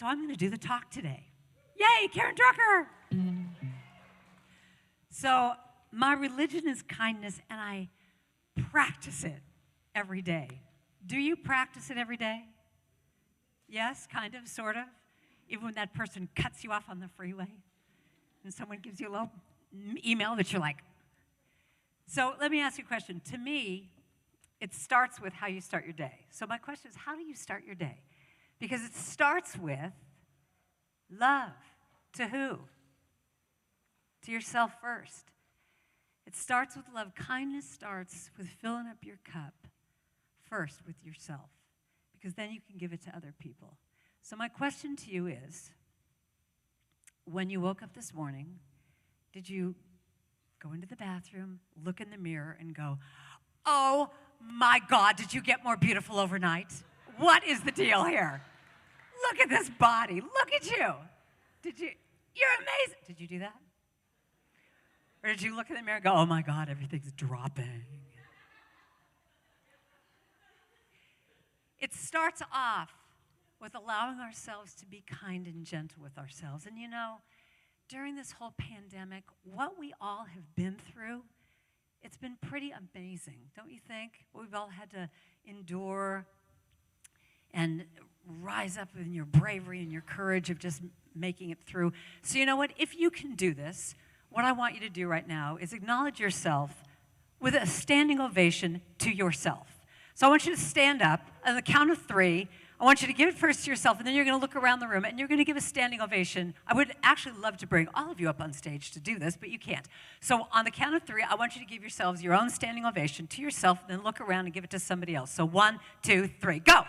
So I'm going to do the talk today. Yay, Karen Drucker! So my religion is kindness, and I practice it every day. Do you practice it every day? Yes, kind of, sort of. Even when that person cuts you off on the freeway and someone gives you a little email that you're like. So let me ask you a question. To me, it starts with how you start your day. So my question is, how do you start your day? Because it starts with love. To who? To yourself first. It starts with love. Kindness starts with filling up your cup first with yourself, because then you can give it to other people. So my question to you is, when you woke up this morning, did you go into the bathroom, look in the mirror, and go, oh my God, did you get more beautiful overnight? What is the deal here? Look at this body. Look at you. You're amazing. Did you do that? Or did you look in the mirror and go, oh my God, everything's dropping? It starts off with allowing ourselves to be kind and gentle with ourselves. And you know, during this whole pandemic, what we all have been through, it's been pretty amazing, don't you think? What we've all had to endure and rise up in your bravery and your courage of just making it through. So you know what? If you can do this, what I want you to do right now is acknowledge yourself with a standing ovation to yourself. So I want you to stand up on the count of 3. I want you to give it first to yourself, and then you're going to look around the room, and you're going to give a standing ovation. I would actually love to bring all of you up on stage to do this, but you can't. So on the count of 3, I want you to give yourselves your own standing ovation to yourself, and then look around and give it to somebody else. So 1, 2, 3, go.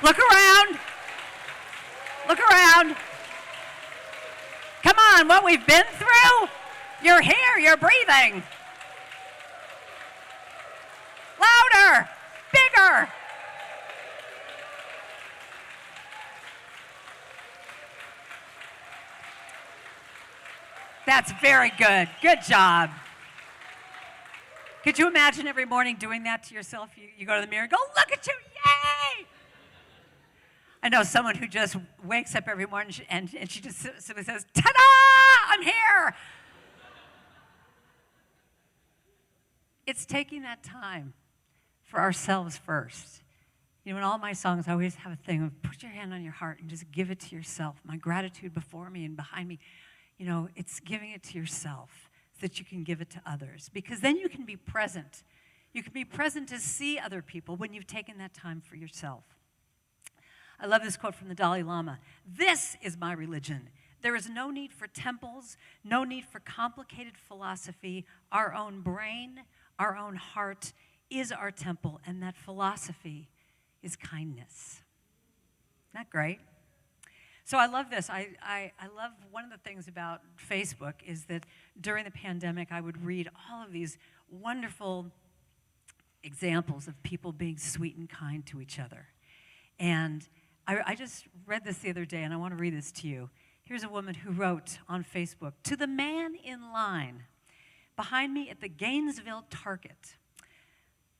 Look around. Look around. Come on, what we've been through? You're here, you're breathing. Louder, bigger. That's very good. Good job. Could you imagine every morning doing that to yourself? You go to the mirror and go, look at you, yay! I know someone who just wakes up every morning and she just simply says, ta-da, I'm here. It's taking that time for ourselves first. You know, in all my songs, I always have a thing of put your hand on your heart and just give it to yourself. My gratitude before me and behind me, you know, it's giving it to yourself so that you can give it to others. Because then you can be present. You can be present to see other people when you've taken that time for yourself. I love this quote from the Dalai Lama. This is my religion. There is no need for temples, no need for complicated philosophy. Our own brain, our own heart is our temple, and that philosophy is kindness. Isn't that great? So I love this. I love one of the things about Facebook is that during the pandemic, I would read all of these wonderful examples of people being sweet and kind to each other. And I just read this the other day, and I want to read this to you. Here's a woman who wrote on Facebook, to the man in line behind me at the Gainesville Target,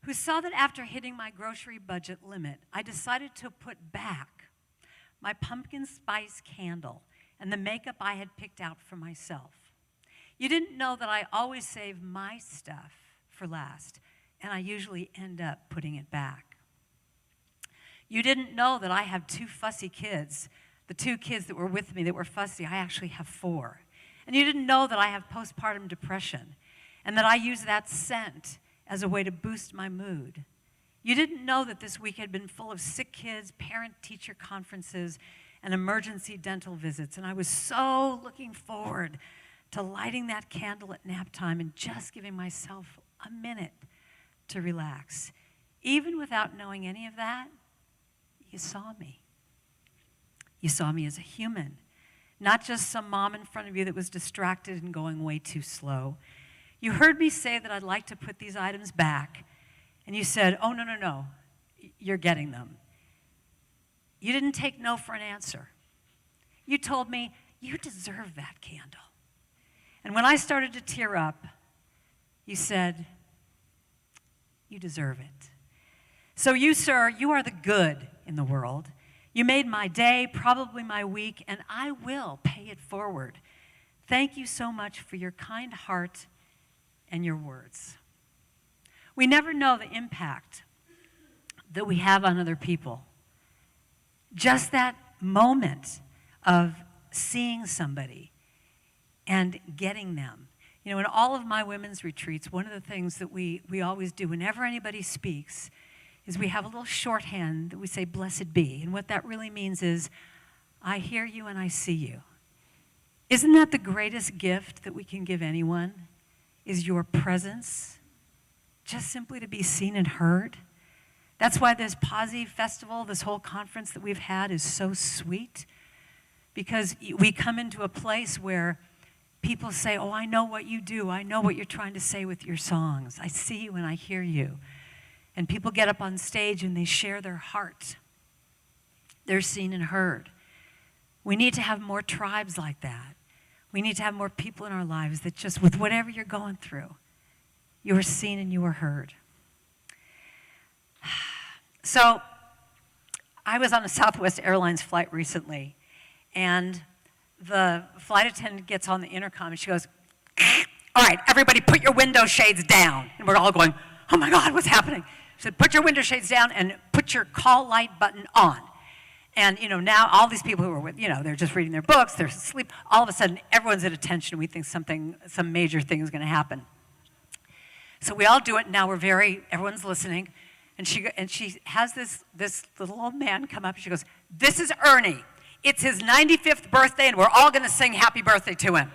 who saw that after hitting my grocery budget limit, I decided to put back my pumpkin spice candle and the makeup I had picked out for myself. You didn't know that I always save my stuff for last, and I usually end up putting it back. You didn't know that I have 2 fussy kids. The 2 kids that were with me that were fussy, I actually have 4. And you didn't know that I have postpartum depression and that I use that scent as a way to boost my mood. You didn't know that this week had been full of sick kids, parent-teacher conferences, and emergency dental visits. And I was so looking forward to lighting that candle at nap time and just giving myself a minute to relax. Even without knowing any of that, you saw me. You saw me as a human, not just some mom in front of you that was distracted and going way too slow. You heard me say that I'd like to put these items back, and you said, oh, no, you're getting them. You didn't take no for an answer. You told me, you deserve that candle. And when I started to tear up, you said, you deserve it. So you, sir, you are the good in the world. You made my day, probably my week, and I will pay it forward. Thank you so much for your kind heart and your words. We never know the impact that we have on other people. Just that moment of seeing somebody and getting them. You know, in all of my women's retreats, one of the things that we always do whenever anybody speaks is we have a little shorthand that we say, blessed be. And what that really means is, I hear you and I see you. Isn't that the greatest gift that we can give anyone? Is your presence, just simply to be seen and heard. That's why this Posse Festival, this whole conference that we've had is so sweet, because we come into a place where people say, oh, I know what you do. I know what you're trying to say with your songs. I see you and I hear you. And people get up on stage and they share their heart. They're seen and heard. We need to have more tribes like that. We need to have more people in our lives that just, with whatever you're going through, you are seen and you are heard. So I was on a Southwest Airlines flight recently, and the flight attendant gets on the intercom and she goes, all right, everybody put your window shades down. And we're all going, oh my God, what's happening? She said, put your window shades down and put your call light button on. And, you know, now all these people who are with, you know, they're just reading their books, they're asleep. All of a sudden, everyone's at attention. We think some major thing is going to happen. So we all do it. And now everyone's listening. And she has this little old man come up. And she goes, this is Ernie. It's his 95th birthday, and we're all going to sing happy birthday to him.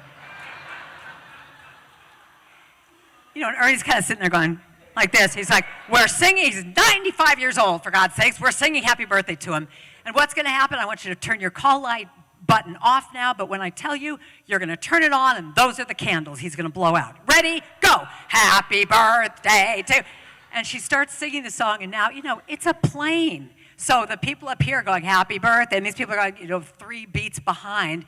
You know, and Ernie's kind of sitting there going like this. He's like, we're singing. He's 95 years old, for God's sakes. We're singing happy birthday to him. And what's going to happen, I want you to turn your call light button off now, but when I tell you, you're going to turn it on, and those are the candles he's going to blow out. Ready? Go. Happy birthday to... And she starts singing the song, and now, you know, it's a plane. So the people up here are going, happy birthday, and these people are going, you know, 3 beats behind.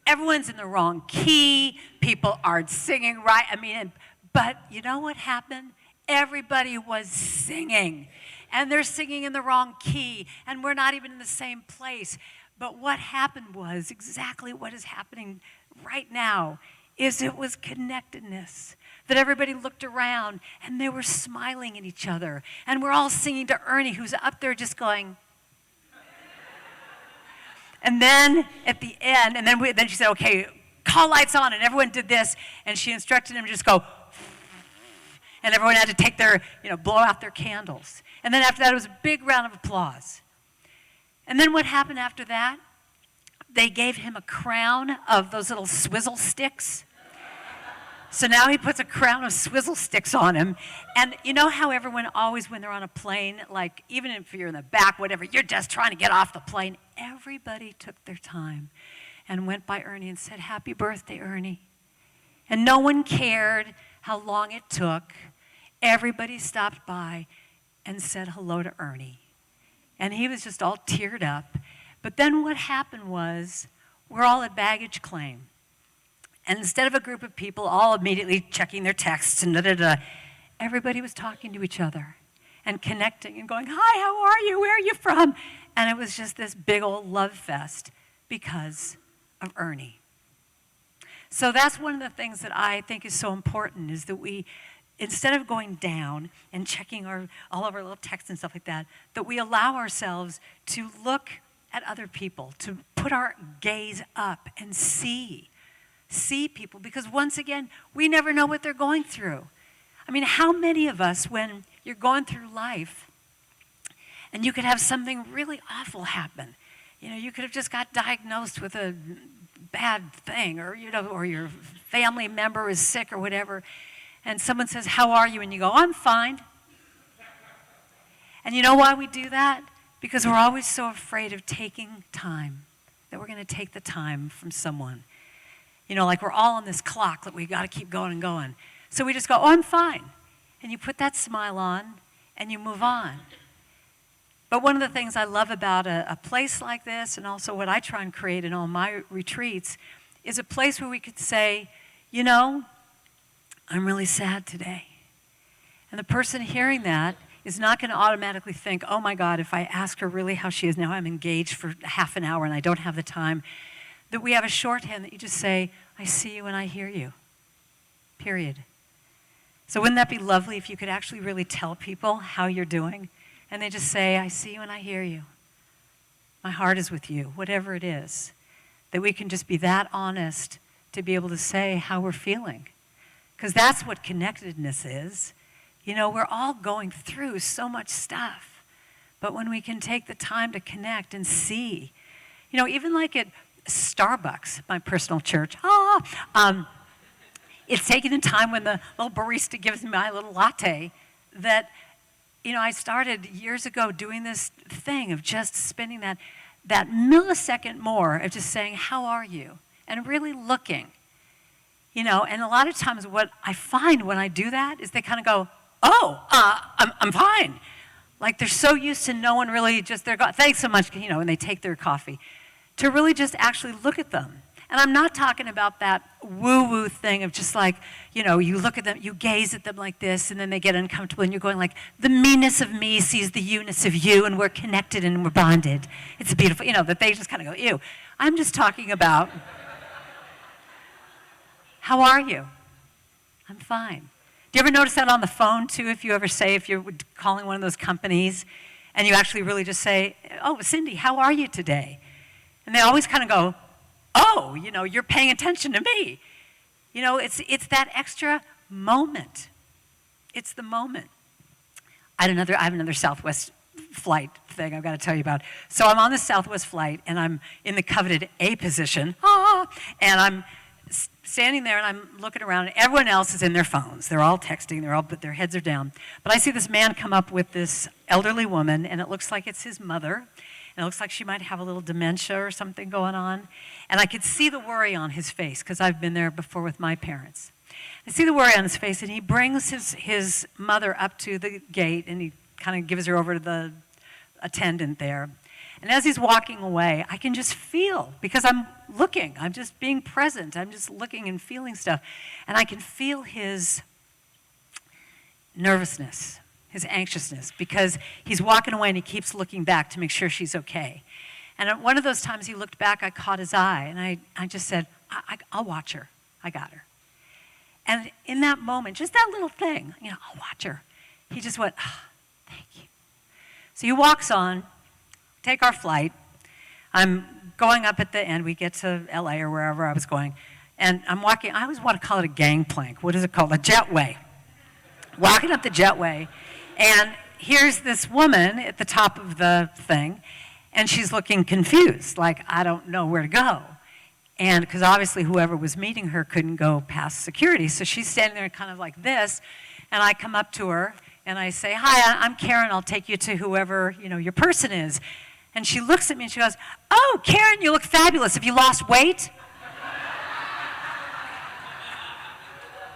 Everyone's in the wrong key. People aren't singing right. I mean, but you know what happened? Everybody was singing. And they're singing in the wrong key, and we're not even in the same place. But what happened was exactly what is happening right now, is it was connectedness. That everybody looked around, and they were smiling at each other. And we're all singing to Ernie, who's up there just going. And then at the end, and then she said, okay, call lights on, and everyone did this, and she instructed them to just go, and everyone had to take their, you know, blow out their candles. And then after that, it was a big round of applause. And then what happened after that? They gave him a crown of those little swizzle sticks. So now he puts a crown of swizzle sticks on him. And you know how everyone always, when they're on a plane, like even if you're in the back, whatever, you're just trying to get off the plane. Everybody took their time and went by Ernie and said, happy birthday, Ernie. And no one cared how long it took. Everybody stopped by and said hello to Ernie. And he was just all teared up. But then what happened was, we're all at baggage claim. And instead of a group of people all immediately checking their texts and everybody was talking to each other and connecting and going, hi, how are you? Where are you from? And it was just this big old love fest because of Ernie. So that's one of the things that I think is so important, is that we, instead of going down and checking all of our little texts and stuff like that, that we allow ourselves to look at other people, to put our gaze up and see people, because once again, we never know what they're going through. I mean, how many of us, when you're going through life and you could have something really awful happen, you know, you could have just got diagnosed with a bad thing, or, you know, or your family member is sick or whatever, and someone says, how are you? And you go, I'm fine. And you know why we do that? Because we're always so afraid of taking time, that we're going to take the time from someone. You know, like we're all on this clock that we got to keep going and going. So we just go, oh, I'm fine. And you put that smile on and you move on. But one of the things I love about a place like this, and also what I try and create in all my retreats, is a place where we could say, you know, I'm really sad today. And the person hearing that is not going to automatically think, oh my God, if I ask her really how she is now, I'm engaged for half an hour and I don't have the time. That we have a shorthand that you just say, I see you and I hear you, period. So wouldn't that be lovely if you could actually really tell people how you're doing? And they just say, I see you and I hear you. My heart is with you, whatever it is. That we can just be that honest to be able to say how we're feeling. Because that's what connectedness is. You know, we're all going through so much stuff. But when we can take the time to connect and see, you know, even like at Starbucks, my personal church, it's taking the time when the little barista gives me my little latte that, you know, I started years ago doing this thing of just spending that millisecond more of just saying, how are you? And really looking, you know, and a lot of times what I find when I do that is they kind of go, oh, I'm fine. Like they're so used to no one really just, thanks so much, you know, and they take their coffee. To really just actually look at them. And I'm not talking about that woo-woo thing of just like, you know, you look at them, you gaze at them like this, and then they get uncomfortable, and you're going like, the meanness of me sees the you-ness of you, and we're connected and we're bonded. It's beautiful, you know, that they just kind of go, ew. I'm just talking about, how are you? I'm fine. Do you ever notice that on the phone, too, if you're calling one of those companies, and you actually really just say, oh, Cindy, how are you today? And they always kind of go, oh, you know, you're paying attention to me. You know, it's that extra moment. It's the moment. I have another Southwest flight thing I've got to tell you about. So I'm on the Southwest flight, and I'm in the coveted A position, and I'm standing there, and I'm looking around, and everyone else is in their phones. They're all texting, but their heads are down. But I see this man come up with this elderly woman, and it looks like it's his mother. And it looks like she might have a little dementia or something going on. And I could see the worry on his face, because I've been there before with my parents. I see the worry on his face, and he brings his mother up to the gate, and he kind of gives her over to the attendant there. And as he's walking away, I can just feel, because I'm looking, I'm just being present, I'm just looking and feeling stuff. And I can feel his nervousness, his anxiousness, because he's walking away and he keeps looking back to make sure she's okay. And at one of those times he looked back, I caught his eye, and I just said, I'll watch her. I got her. And in that moment, just that little thing, you know, I'll watch her. He just went, thank you. So he walks on, take our flight. I'm going up at the end. We get to LA or wherever I was going. And I'm walking, I always want to call it a gangplank. What is it called? A jetway. Walking up the jetway. And here's this woman at the top of the thing, and she's looking confused, like, I don't know where to go. And because obviously whoever was meeting her couldn't go past security, so she's standing there kind of like this, and I come up to her, and I say, hi, I'm Karen, I'll take you to whoever, you know, your person is. And she looks at me and she goes, oh, Karen, you look fabulous. Have you lost weight?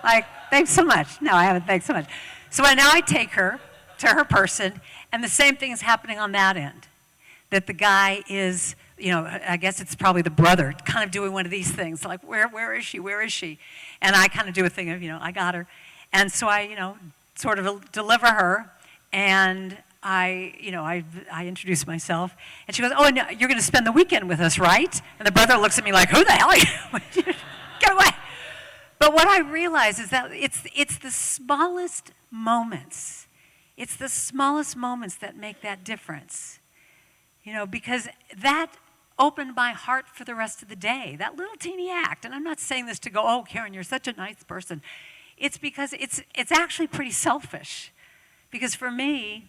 Like, thanks so much. No, I haven't, thanks so much. So now I take her to her person, and the same thing is happening on that end. That the guy is, you know, I guess it's probably the brother, kind of doing one of these things, like, where is she, where is she? And I kind of do a thing of, you know, I got her. And so I, you know, sort of deliver her, and I introduce myself, and she goes, oh, and you're going to spend the weekend with us, right? And the brother looks at me like, who the hell are you? Get away. But what I realize is that it's the smallest moments. It's the smallest moments that make that difference. You know, because that opened my heart for the rest of the day. That little teeny act, and I'm not saying this to go, oh, Karen, you're such a nice person. It's because it's actually pretty selfish. Because for me,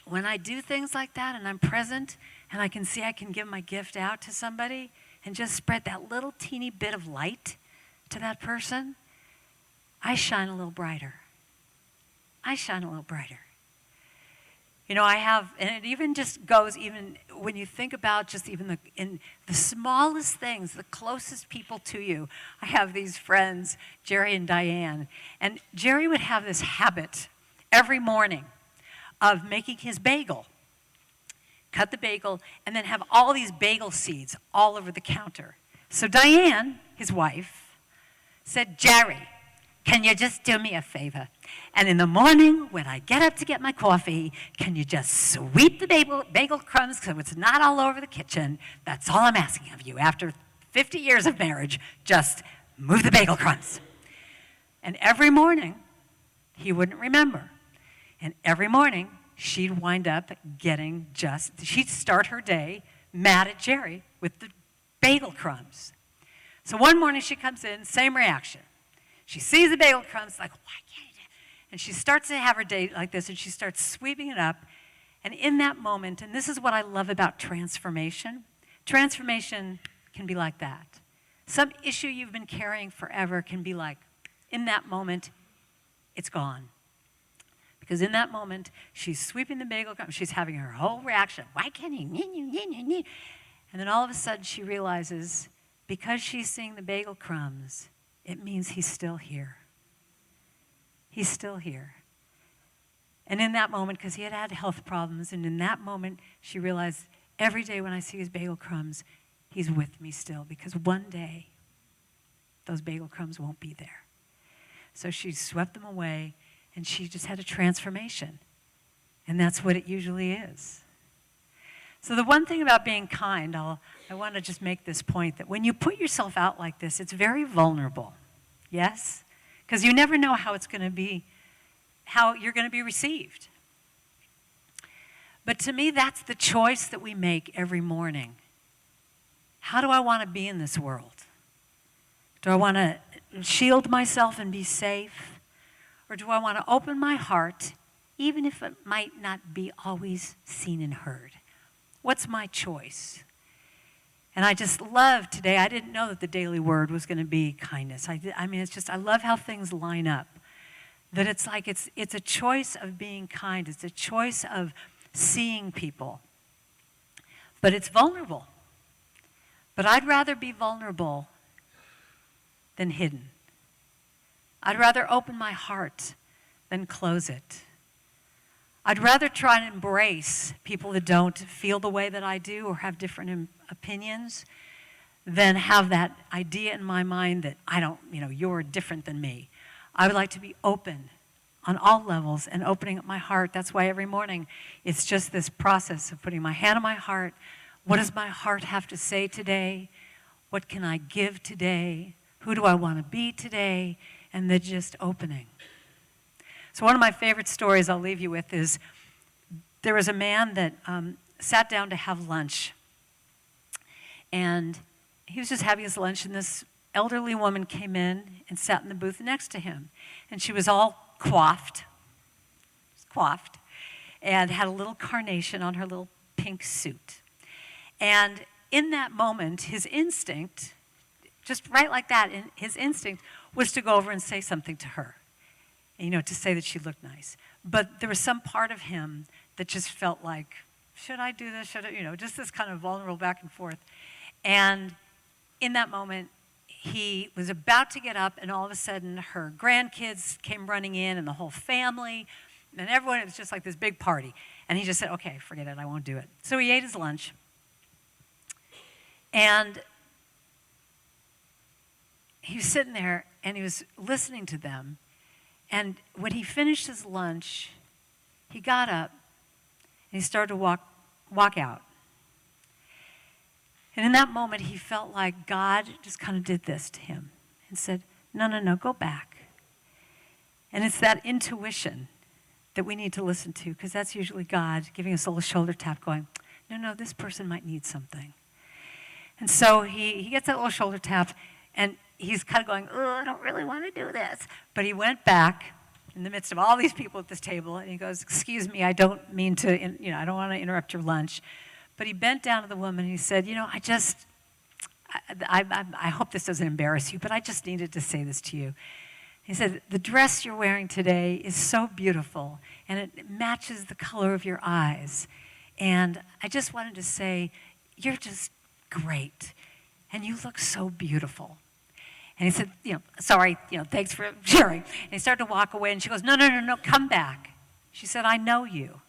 when I do things like that and I'm present and I can see I can give my gift out to somebody and just spread that little teeny bit of light to that person, I shine a little brighter. I shine a little brighter. You know, I have, and it even just goes, even when you think about just even in the smallest things, the closest people to you. I have these friends, Jerry and Diane, and Jerry would have this habit every morning of making his bagel, cut the bagel, and then have all these bagel seeds all over the counter. So Diane, his wife, said, Jerry, can you just do me a favor? And in the morning, when I get up to get my coffee, can you just sweep the bagel crumbs so it's not all over the kitchen? That's all I'm asking of you. After 50 years of marriage, just move the bagel crumbs. And every morning, he wouldn't remember. And every morning, she'd wind up she'd start her day mad at Jerry with the bagel crumbs. So one morning she comes in, same reaction. She sees the bagel crumbs, like, why can't you do it? And she starts to have her day like this, and she starts sweeping it up. And in that moment, and this is what I love about transformation can be like that. Some issue you've been carrying forever can be like, in that moment, it's gone. Because in that moment, she's sweeping the bagel crumbs, she's having her whole reaction, why can't he? And then all of a sudden she realizes, because she's seeing the bagel crumbs, it means he's still here. He's still here. And in that moment, because he had had health problems, and in that moment, she realized, every day when I see his bagel crumbs, he's with me still, because one day, those bagel crumbs won't be there. So she swept them away, and she just had a transformation. And that's what it usually is. So the one thing about being kind, I want to just make this point, that when you put yourself out like this, it's very vulnerable. Yes? Because you never know how you're going to be received. But to me, that's the choice that we make every morning. How do I want to be in this world? Do I want to shield myself and be safe? Or do I want to open my heart, even if it might not be always seen and heard? What's my choice? And I just love today, I didn't know that the daily word was going to be kindness. I love how things line up. That it's like, it's a choice of being kind. It's a choice of seeing people. But it's vulnerable. But I'd rather be vulnerable than hidden. I'd rather open my heart than close it. I'd rather try and embrace people that don't feel the way that I do or have different opinions than have that idea in my mind that you're different than me. I would like to be open on all levels and opening up my heart. That's why every morning it's just this process of putting my hand on my heart. What does my heart have to say today? What can I give today? Who do I want to be today? And then just opening. So one of my favorite stories I'll leave you with is there was a man that sat down to have lunch. And he was just having his lunch, and this elderly woman came in and sat in the booth next to him. And she was all coiffed, and had a little carnation on her little pink suit. And in that moment, his instinct, just right like that, his instinct was to go over and say something to her. To say that she looked nice. But there was some part of him that just felt like, should I do this? Should I, just this kind of vulnerable back and forth. And in that moment, he was about to get up, and all of a sudden, her grandkids came running in, and the whole family, and everyone, it was just like this big party. And he just said, okay, forget it, I won't do it. So he ate his lunch. And he was sitting there, and he was listening to them. And when he finished his lunch, he got up and he started to walk out. And in that moment, he felt like God just kind of did this to him and said, no, go back. And it's that intuition that we need to listen to, because that's usually God giving us a little shoulder tap going, no, this person might need something. And so he gets that little shoulder tap, and he's kind of going, I don't really want to do this. But he went back in the midst of all these people at this table, and he goes, excuse me, I don't mean to, I don't want to interrupt your lunch. But he bent down to the woman, and he said, I hope this doesn't embarrass you, but I just needed to say this to you. He said, the dress you're wearing today is so beautiful, and it matches the color of your eyes. And I just wanted to say, you're just great, and you look so beautiful. And he said, sorry, thanks for sharing. And he started to walk away, and she goes, no, come back. She said, I know you.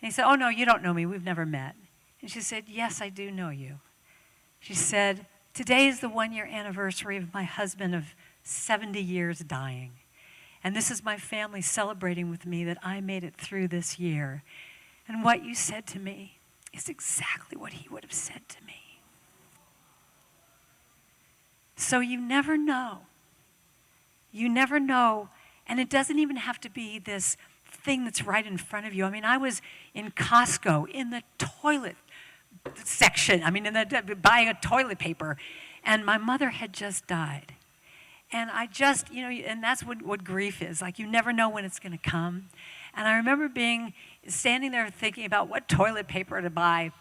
And he said, oh, no, you don't know me. We've never met. And she said, yes, I do know you. She said, today is the 1-year anniversary of my husband of 70 years dying. And this is my family celebrating with me that I made it through this year. And what you said to me is exactly what he would have said to me. So you never know. You never know. And it doesn't even have to be this thing that's right in front of you. I mean, I was in Costco in the toilet section. I mean, buying a toilet paper. And my mother had just died. And I just, and that's what grief is. Like, you never know when it's going to come. And I remember standing there thinking about what toilet paper to buy.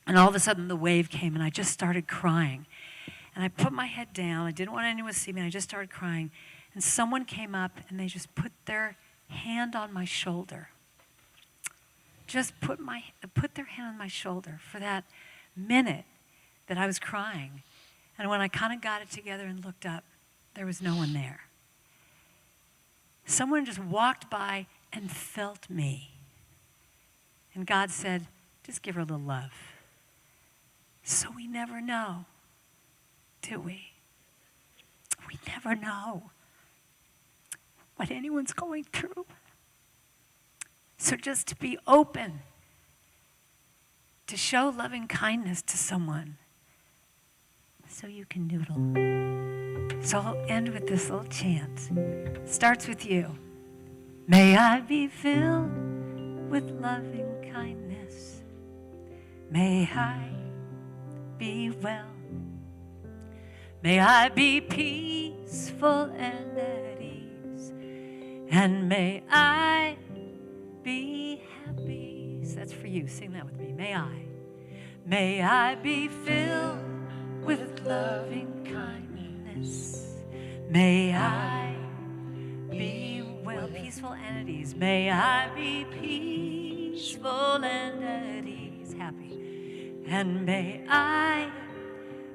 And all of a sudden the wave came and I just started crying. And I put my head down. I didn't want anyone to see me. And I just started crying. And someone came up and they just put their hand on my shoulder. Just put their hand on my shoulder for that minute that I was crying. And when I kind of got it together and looked up, there was no one there. Someone just walked by and felt me. And God said, just give her a little love. So we never know, do we? We never know what anyone's going through. So just to be open, to show loving kindness to someone, so you can noodle. So I'll end with this little chant. It starts with you. May I be filled with loving kindness. May I be well. May I be peaceful and at ease. And may I be happy. So that's for you. Sing that with me. May I be filled with loving kindness. May I be well, peaceful and at ease. May I be peaceful and at ease, happy. And may I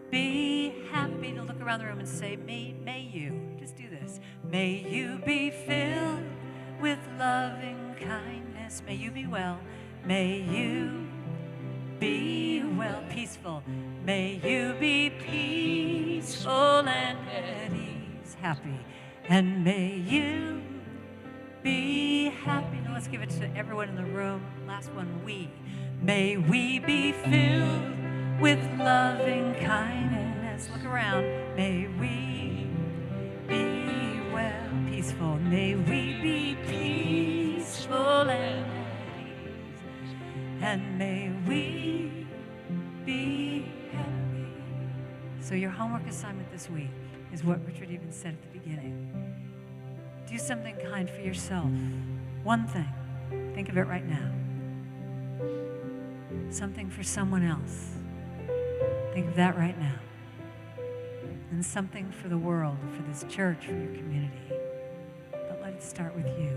be happy. To look around the room and say, may you, just do this. May you be filled with loving kindness. May you be well. May you be well, peaceful. May you be peaceful and at ease, happy. And may you be happy. Now let's give it to everyone in the room. Last one, we. May we be filled with loving kindness. Look around. May we be well, peaceful. May we be peaceful and at ease. And may we be happy. So your homework assignment this week is what Richard even said at the beginning. Do something kind for yourself. One thing. Think of it right now. Something for someone else. Think of that right now. And something for the world, for this church, for your community. But let it start with you.